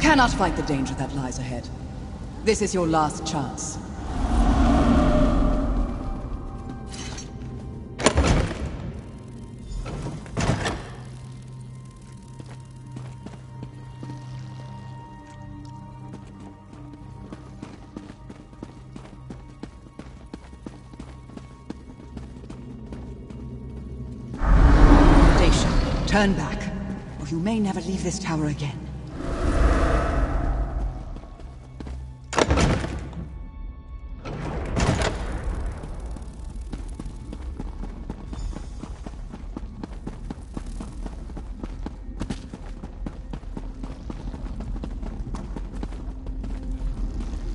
cannot fight the danger that lies ahead. This is your last chance. Dacia, turn back, or you may never leave this tower again.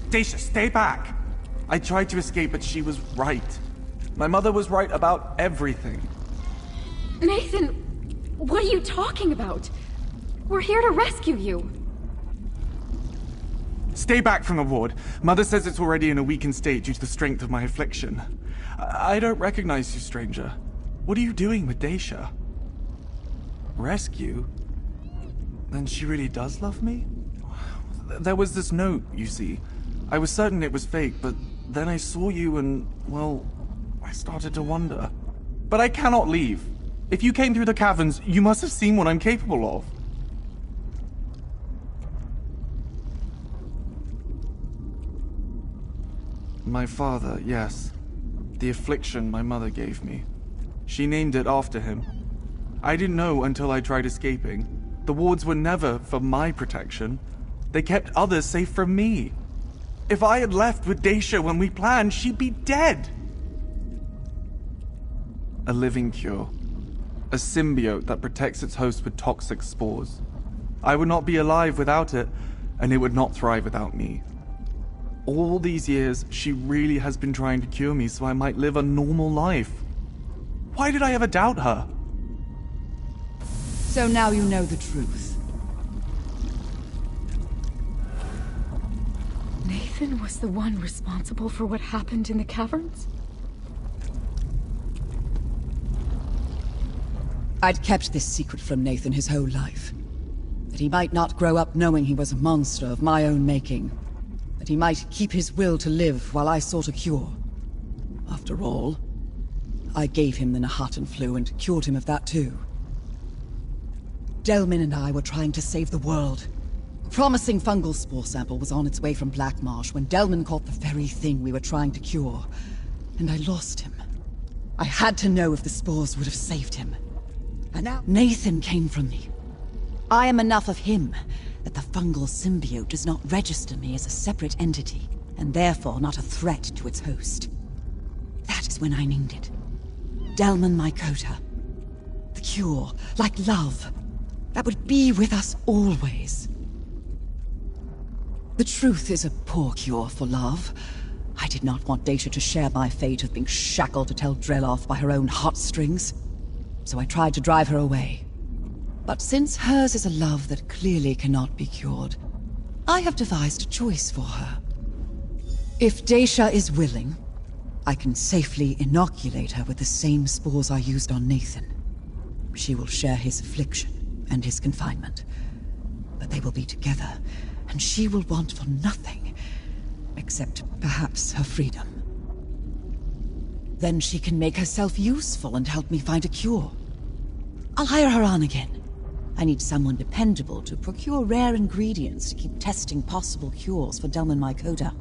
Dacia, stay back! I tried to escape, but she was right. My mother was right about everything. Nathan, what are you talking about? We're here to rescue you. Stay back from the ward. Mother says it's already in a weakened state due to the strength of my affliction. I don't recognize you, stranger. What are you doing with Dacia? Rescue? Then she really does love me? There was this note, you see. I was certain it was fake, but then I saw you and, well, I started to wonder. But I cannot leave. If you came through the caverns, you must have seen what I'm capable of. My father, yes. The affliction my mother gave me. She named it after him. I didn't know until I tried escaping. The wards were never for my protection. They kept others safe from me. If I had left with Dacia when we planned, she'd be dead. A living cure. A symbiote that protects its host with toxic spores. I would not be alive without it, and it would not thrive without me. All these years, she really has been trying to cure me so I might live a normal life. Why did I ever doubt her? So now you know the truth. Nathan was the one responsible for what happened in the caverns? I'd kept this secret from Nathan his whole life. That he might not grow up knowing he was a monster of my own making. That he might keep his will to live while I sought a cure. After all, I gave him the Nahaten flu and cured him of that too. Delmin and I were trying to save the world. A promising fungal spore sample was on its way from Black Marsh when Delmin caught the very thing we were trying to cure. And I lost him. I had to know if the spores would have saved him. And now Nathan came from me. I am enough of him that the fungal symbiote does not register me as a separate entity, and therefore not a threat to its host. That is when I named it. Delmin Mycota. The cure, like love, that would be with us always. The truth is a poor cure for love. I did not want Dacia to share my fate of being shackled to tell Drelloff by her own heartstrings. So I tried to drive her away. But since hers is a love that clearly cannot be cured, I have devised a choice for her. If Dacia is willing, I can safely inoculate her with the same spores I used on Nathan. She will share his affliction and his confinement. But they will be together, and she will want for nothing, except perhaps her freedom. Then she can make herself useful and help me find a cure. I'll hire her on again. I need someone dependable to procure rare ingredients to keep testing possible cures for Delmin Mycota.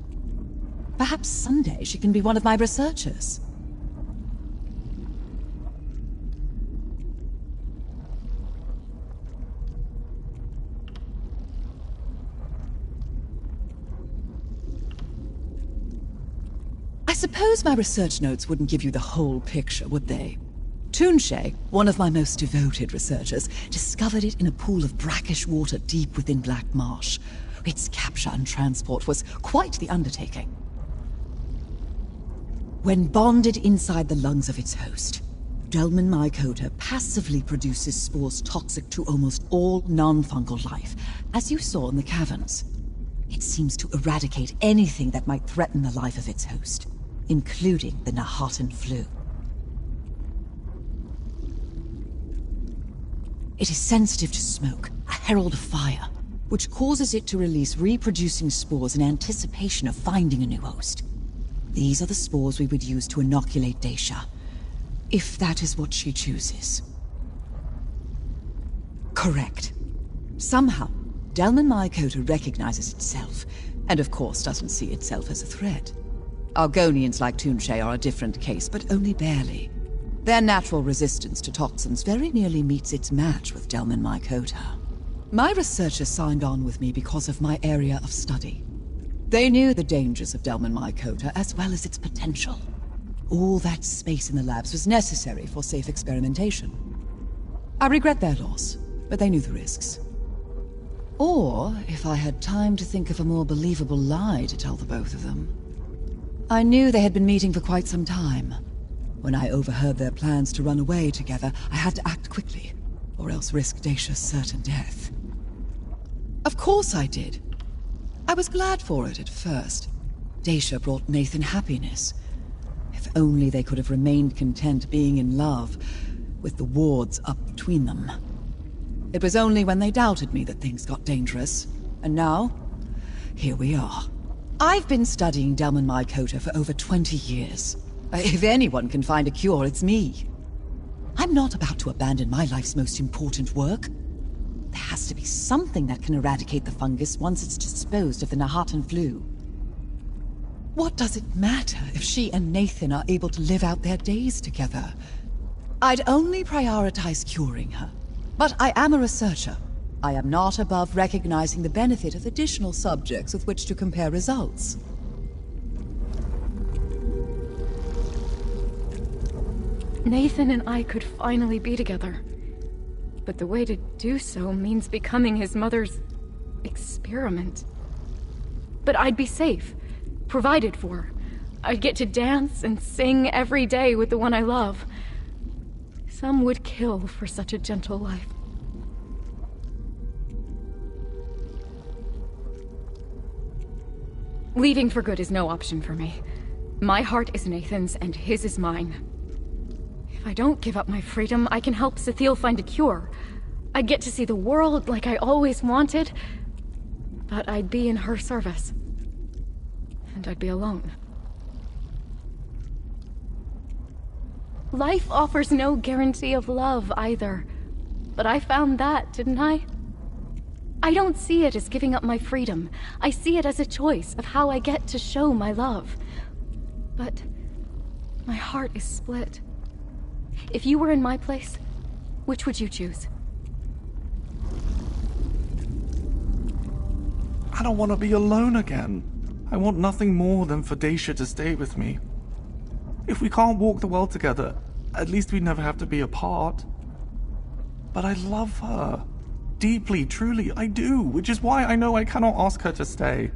Perhaps someday she can be one of my researchers. I suppose my research notes wouldn't give you the whole picture, would they? Toonshay, one of my most devoted researchers, discovered it in a pool of brackish water deep within Black Marsh. Its capture and transport was quite the undertaking. When bonded inside the lungs of its host, Delmin Mycota passively produces spores toxic to almost all non-fungal life, as you saw in the caverns. It seems to eradicate anything that might threaten the life of its host, including the Nahaten flu. It is sensitive to smoke, a herald of fire, which causes it to release reproducing spores in anticipation of finding a new host. These are the spores we would use to inoculate Daisha, if that is what she chooses. Correct. Somehow, Delman Mycota recognizes itself, and of course doesn't see itself as a threat. Argonians like Toonshay are a different case, but only barely. Their natural resistance to toxins very nearly meets its match with Delman Mycota. My researchers signed on with me because of my area of study. They knew the dangers of Delman Mycota as well as its potential. All that space in the labs was necessary for safe experimentation. I regret their loss, but they knew the risks. Or, if I had time to think of a more believable lie to tell the both of them. I knew they had been meeting for quite some time. When I overheard their plans to run away together, I had to act quickly, or else risk Dacia's certain death. Of course I did. I was glad for it at first. Dacia brought Nathan happiness. If only they could have remained content being in love, with the wards up between them. It was only when they doubted me that things got dangerous. And now, here we are. I've been studying Delman Mycota for over 20 years. If anyone can find a cure, it's me. I'm not about to abandon my life's most important work. There has to be something that can eradicate the fungus once it's disposed of the Nahatan flu. What does it matter if she and Nathan are able to live out their days together? I'd only prioritize curing her. But I am a researcher. I am not above recognizing the benefit of additional subjects with which to compare results. Nathan and I could finally be together. But the way to do so means becoming his mother's experiment. But I'd be safe, provided for. I'd get to dance and sing every day with the one I love. Some would kill for such a gentle life. Leaving for good is no option for me. My heart is Nathan's and his is mine. If I don't give up my freedom, I can help Sethiel find a cure. I'd get to see the world like I always wanted, but I'd be in her service. And I'd be alone. Life offers no guarantee of love either. But I found that, didn't I? I don't see it as giving up my freedom. I see it as a choice of how I get to show my love. But my heart is split. If you were in my place, which would you choose? I don't want to be alone again. I want nothing more than for Dacia to stay with me. If we can't walk the world together, at least we never have to be apart. But I love her. Deeply, truly, I do, which is why I know I cannot ask her to stay.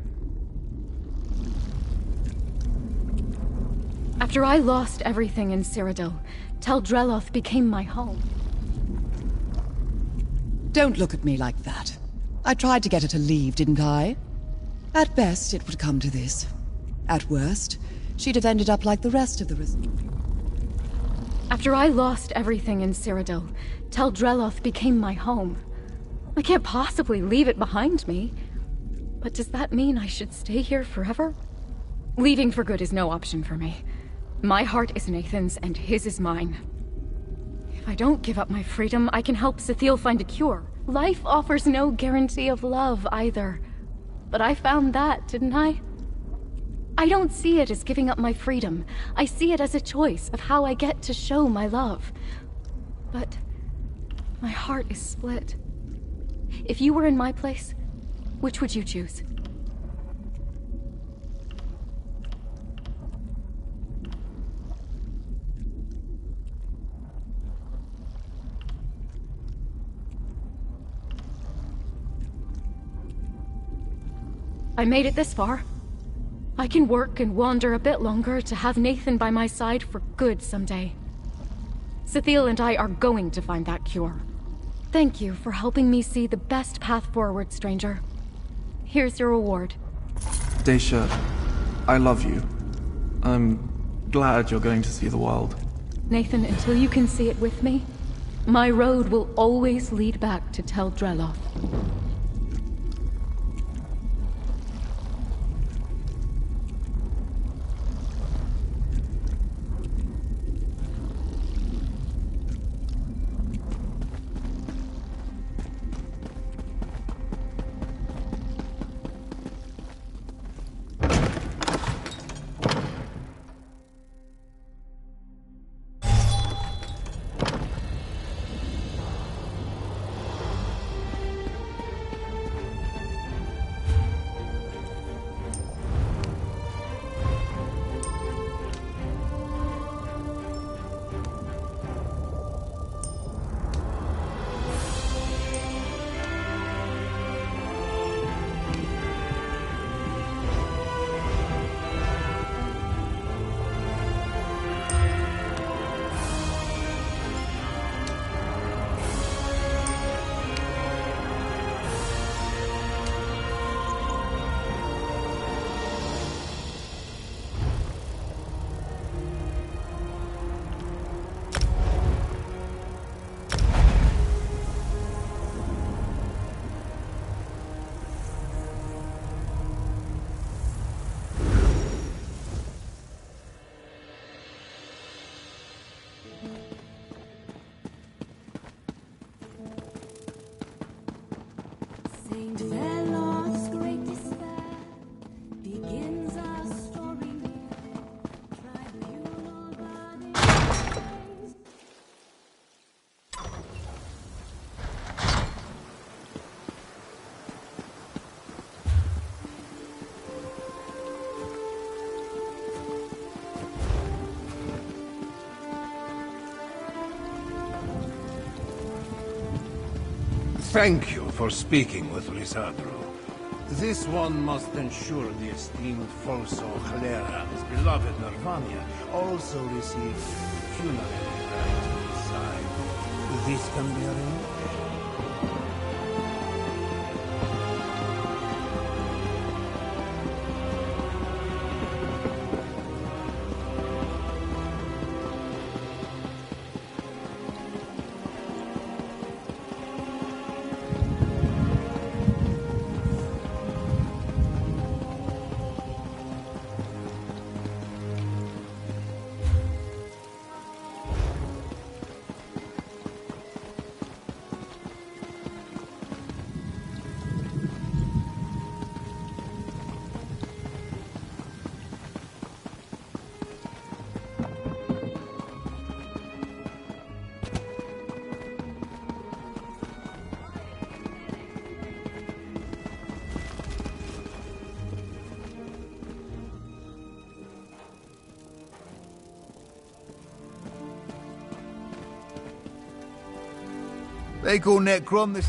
After I lost everything in Cyrodiil, Tel Dreloth became my home. Don't look at me like that. I tried to get her to leave, didn't I? At best, it would come to this. At worst, she'd have ended up like the rest of the After I lost everything in Cyrodiil, Tel Dreloth became my home. I can't possibly leave it behind me. But does that mean I should stay here forever? Leaving for good is no option for me. My heart is Nathan's and his is mine. If I don't give up my freedom, I can help Sethiel find a cure. Life offers no guarantee of love either. But I found that, didn't I? I don't see it as giving up my freedom. I see it as a choice of how I get to show my love. But my heart is split. If you were in my place, which would you choose? I made it this far. I can work and wander a bit longer to have Nathan by my side for good someday. Sethiel and I are going to find that cure. Thank you for helping me see the best path forward, stranger. Here's your reward. Dacia, I love you. I'm glad you're going to see the world. Nathan, until you can see it with me, my road will always lead back to Tel Dreloth. Thank you for speaking with Lisandro. This one must ensure the esteemed Folso Chlera's beloved Nirvania also receives funerary rites beside. This can be arranged. They call Necron this.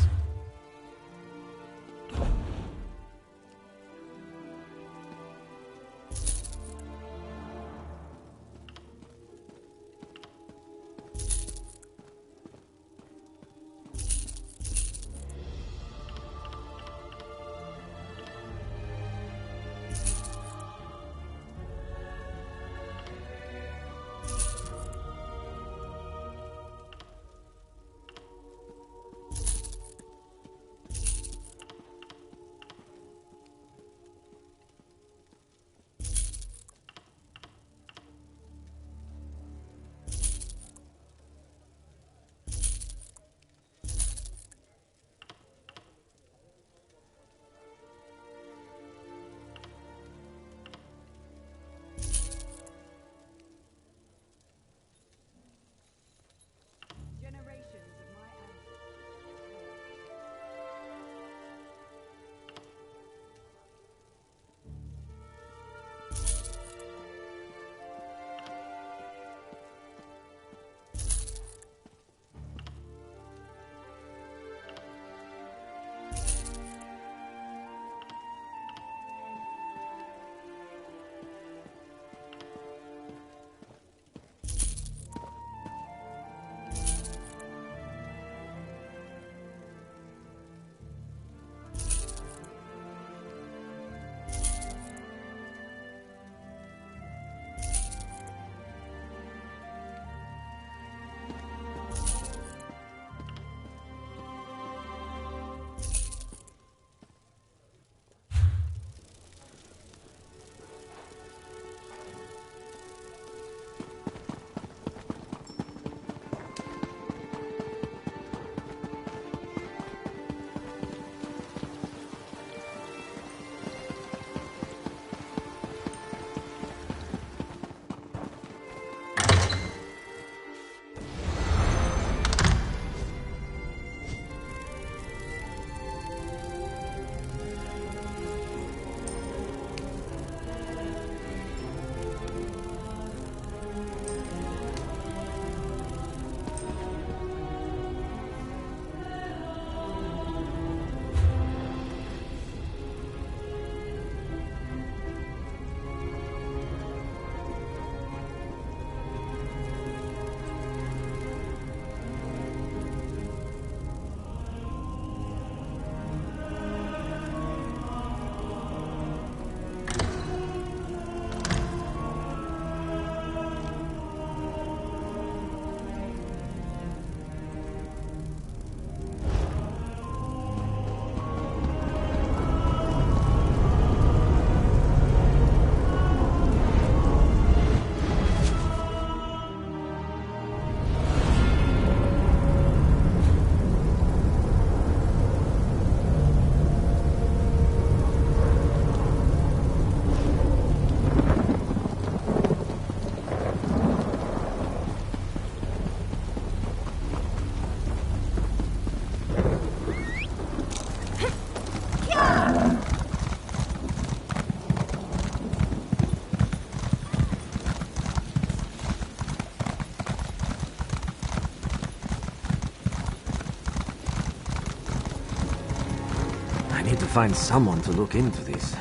find someone to look into this.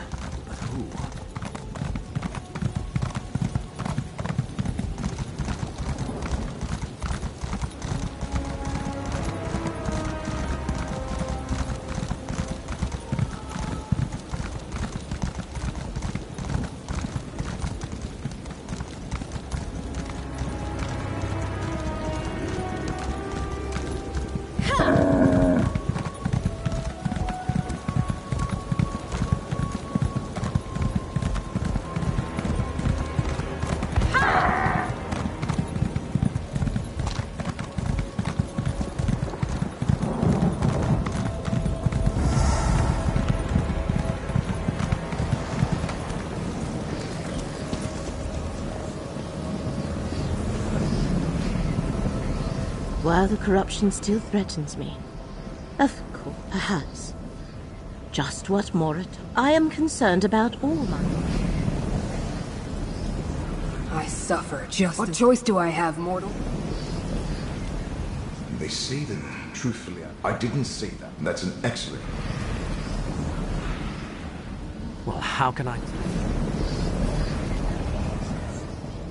But who? While the corruption still threatens me. Of course, perhaps. Just what more I am concerned about all my... I suffer just What choice do I have, mortal? They say that, truthfully, I didn't say that. That's an excellent... Well, how can I...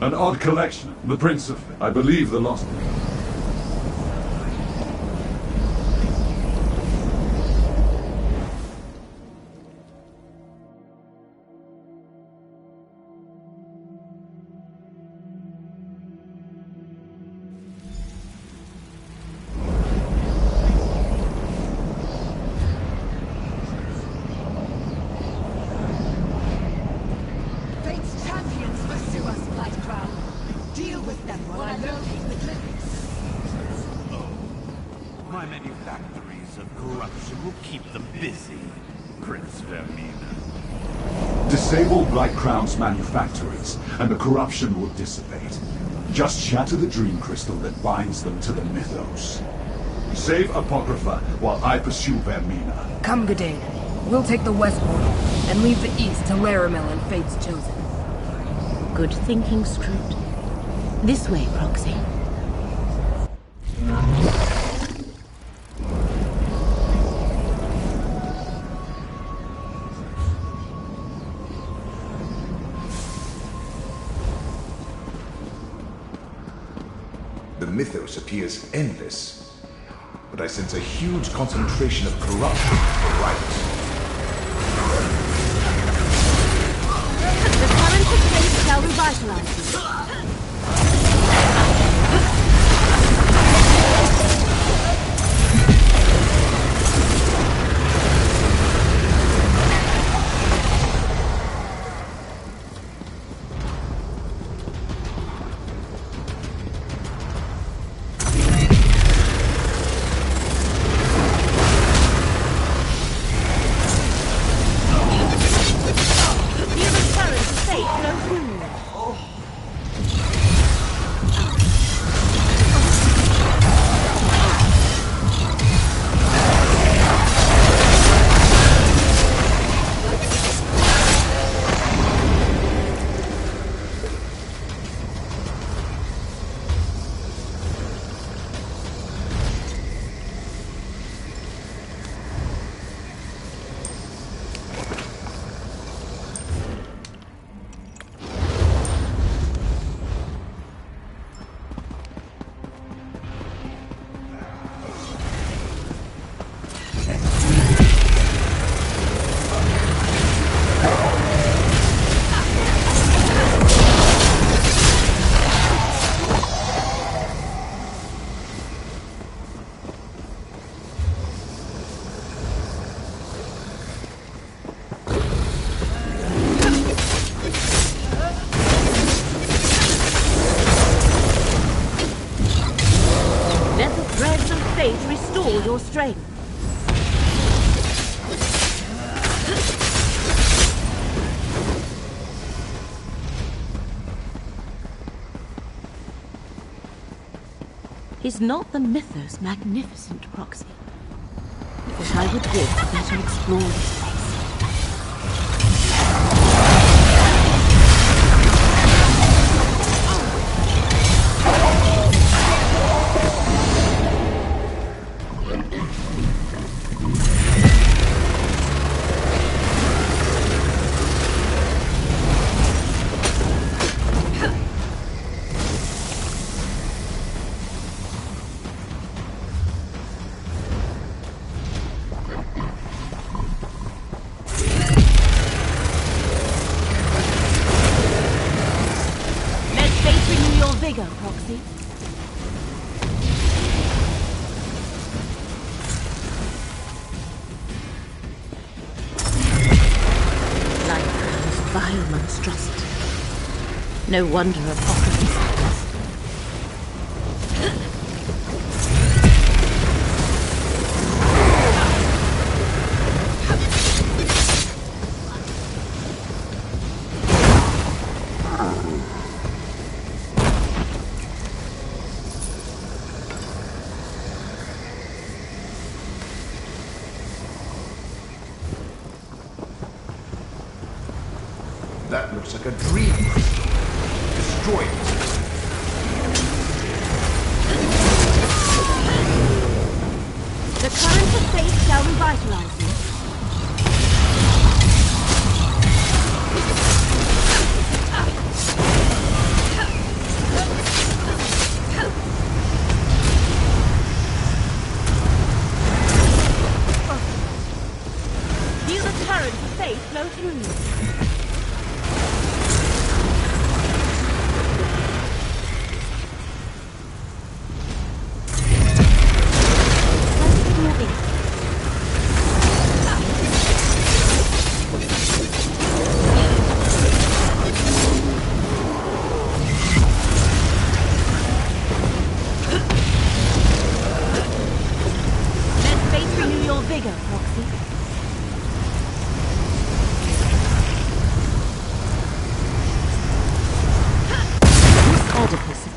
An odd collection. The Prince of... I believe the lost... My manufactories of corruption will keep them busy, Prince Vermina. Disable Blight Crown's manufactories, and the corruption will dissipate. Just shatter the dream crystal that binds them to the mythos. Save Apocrypha while I pursue Vermina. Come, Gadain. We'll take the west portal, and leave the east to Laramil and Fate's Chosen. Good thinking, Scrooge. This way, Proxy. The mythos appears endless, but I sense a huge concentration of corruption right. The current of fate shall revitalize you. Restore your strength. Is not the mythos magnificent, Proxy? But I would walk better explore this place. vigor, Proxy. Light Crown's vile monstrosity. No wonder Apocrypha sadness. That looks like a dream crystal. Destroy it. The current of faith shall revitalize you. Feel the current of faith flow through you.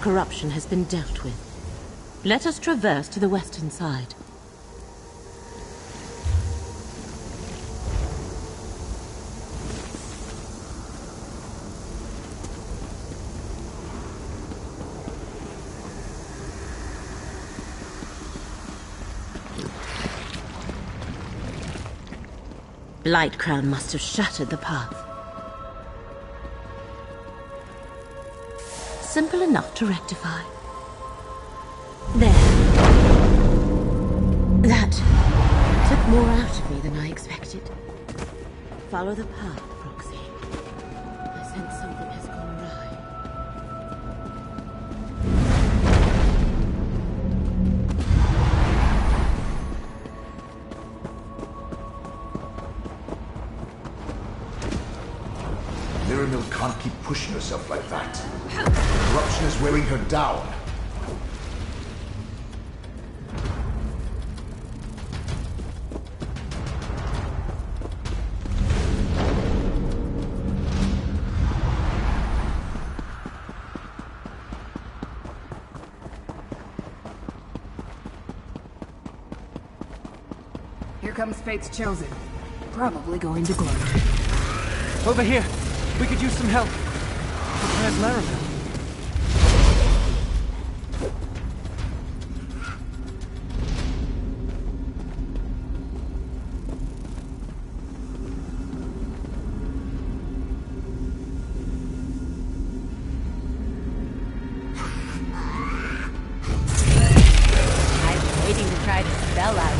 Corruption has been dealt with. Let us traverse to the western side. Blightcrown must have shattered the path. Simple enough to rectify. There. That took more out of me than I expected. Follow the path, Proxy. I sense something has gone awry. Laramil can't keep pushing herself like that. Corruption is wearing her down. Here comes Fate's Chosen. Probably going to gloat. Over here! We could use some help. Where's Laramil? I'm waiting to try the spell out.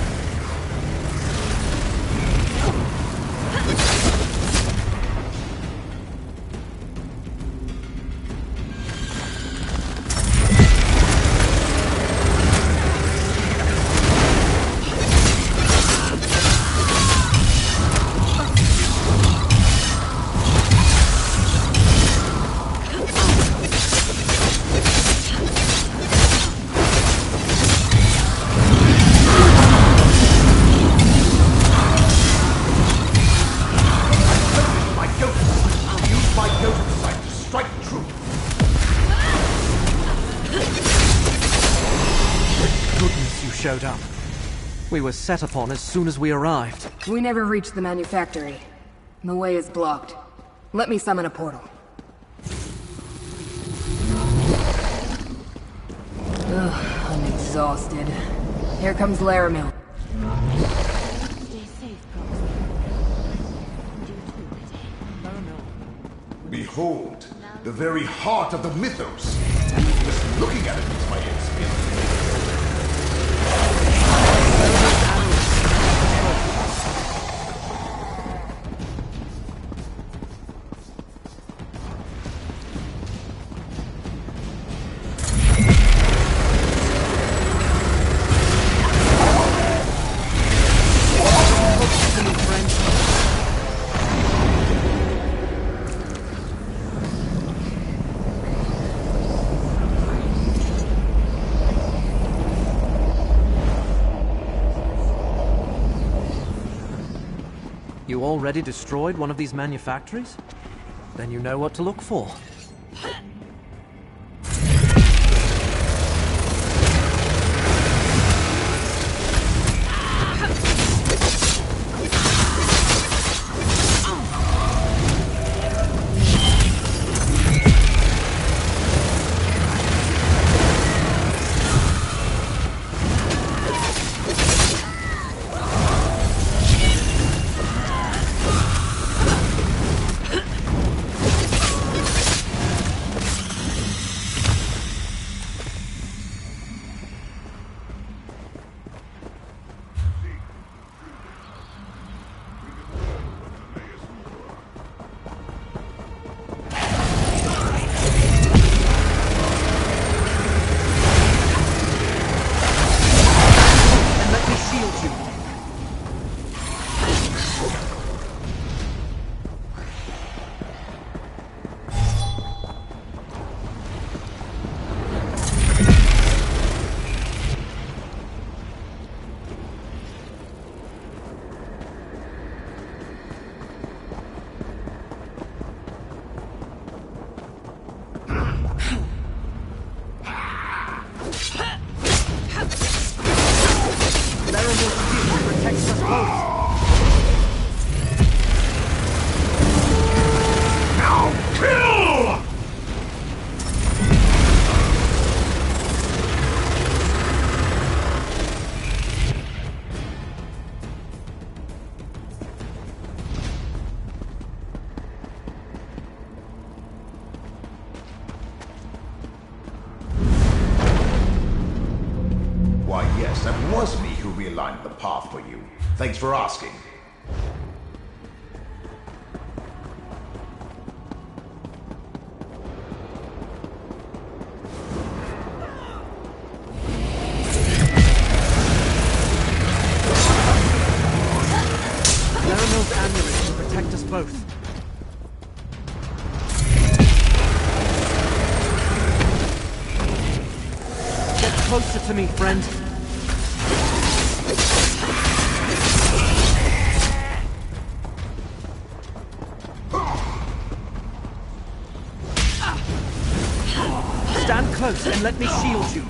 Showed up. We were set upon as soon as we arrived. We never reached the manufactory. The way is blocked. Let me summon a portal. Ugh, I'm exhausted. Here comes Laramil. Stay safe, Proxy. You too, Behold, the very heart of the mythos. Just looking at it makes my head spin. You already destroyed one of these manufactories? Then you know what to look for. Why, yes, that was me who realigned the path for you. Thanks for asking. Laramil's amulet can protect us both. Get closer to me, friend. Stand close and let me shield you.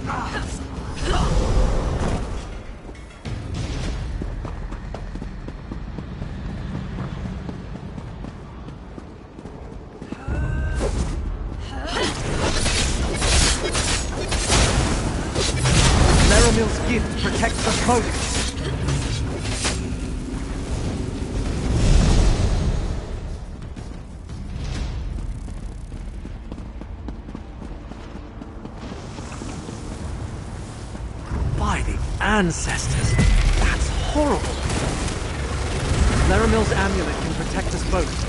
Laramil's gift protects us both. By the ancestors, that's horrible. Laramil's amulet can protect us both.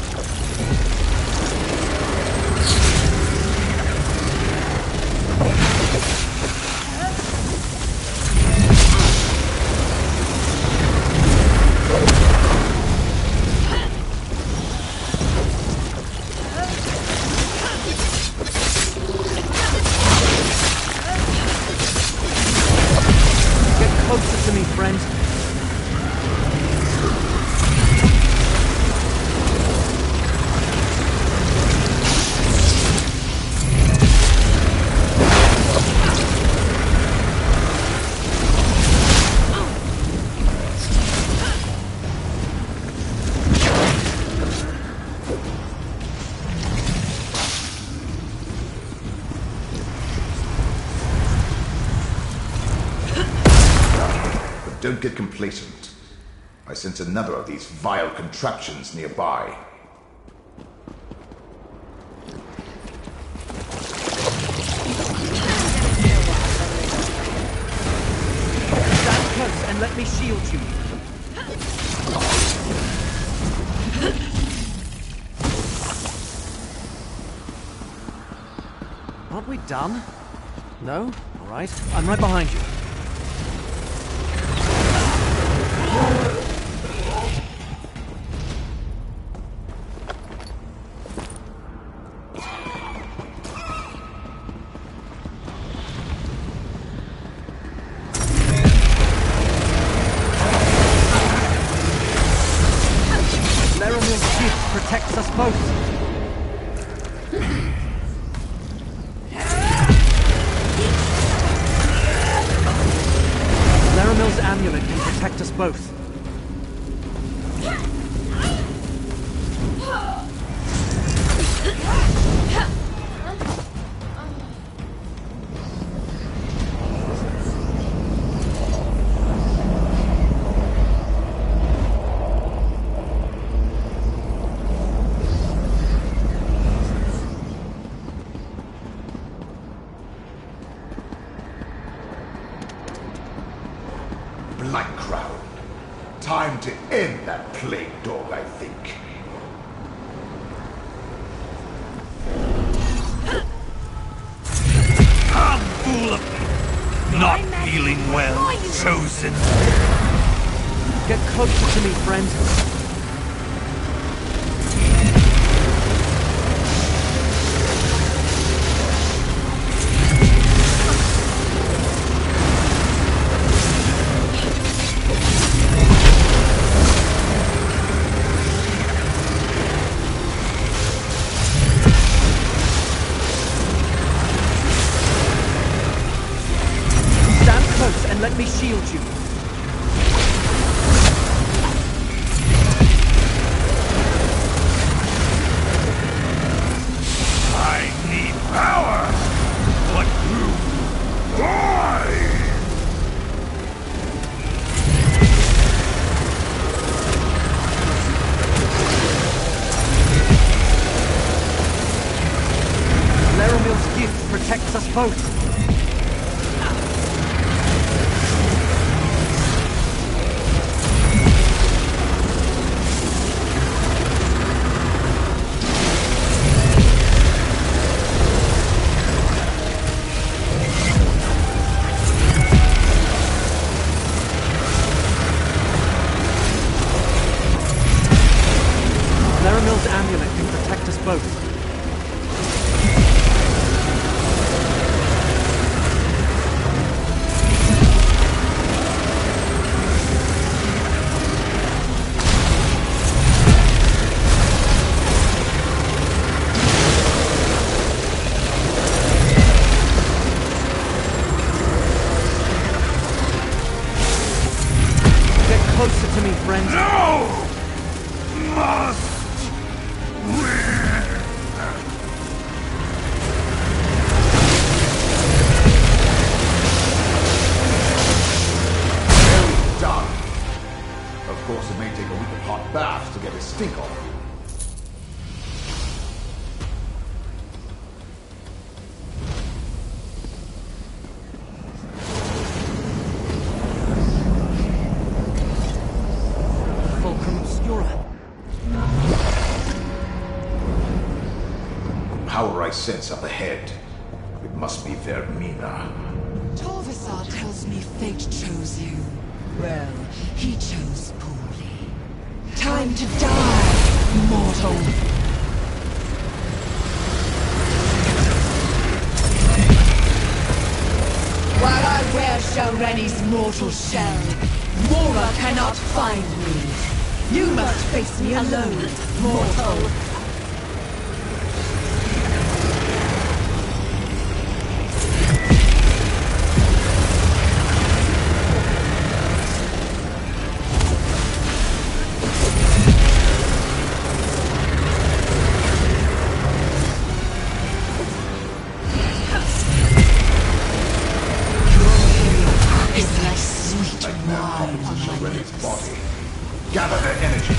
Closer to me, friend. Don't get complacent. I sense another of these vile contraptions nearby. Stand close and let me shield you. Aren't we done? No? All right. I'm right behind you. protects us both. Laramil's amulet can protect us both. Black Crown. Time to end that plague dog, I think. I'm full of not feeling well, chosen. Get closer to me, friend. Let me shield you. I need power, but who? Why? Laramil's gift protects us both. Laramil's amulet can protect us both. Get closer to me, friend. No! Must win! Well done. Of course, it may take a week of hot baths to get his stink off. Fulcrum Obscura. Power I sense up ahead. It must be Vermina. Torvisar tells me fate chose you. Well, he chose poorly. Time to die, mortal. While I wear Shareni's mortal shell, Mora cannot find me. You must face me alone, mortal. Body. Gather their energy.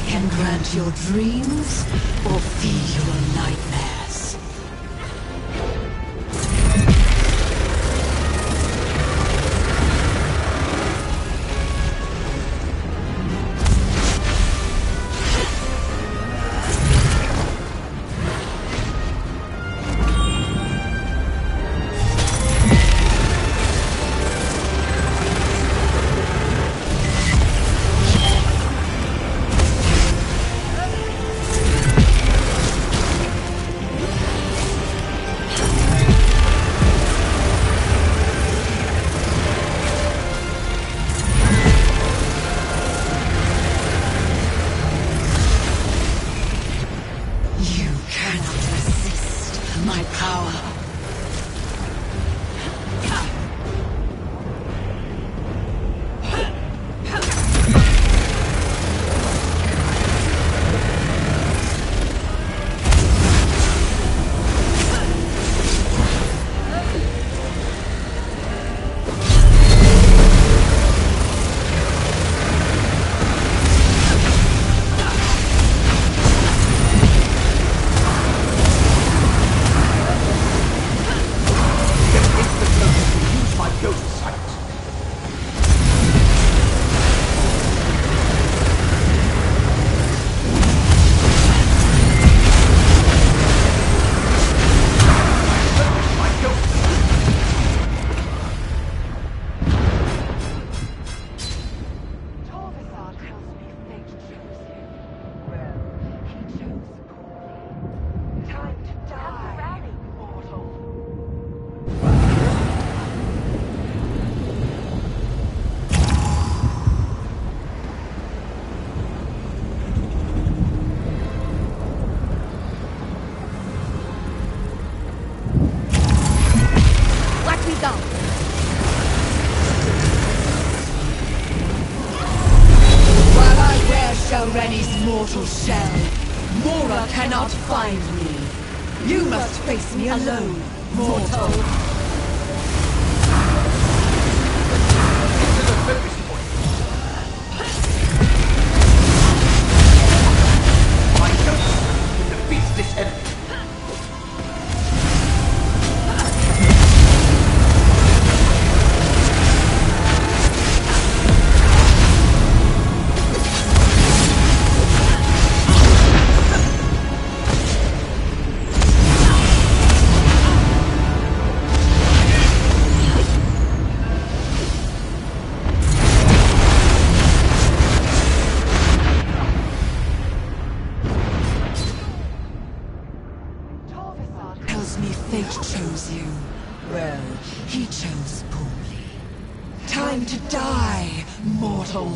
can grant your dreams or feed your nightmares. My power. While I wear Shalreni's mortal shell, Mora cannot find me. You must face me alone, mortal. This is a focus point. My ghost defeats this enemy. Fate chose you. Well, he chose poorly. Time to die, mortal.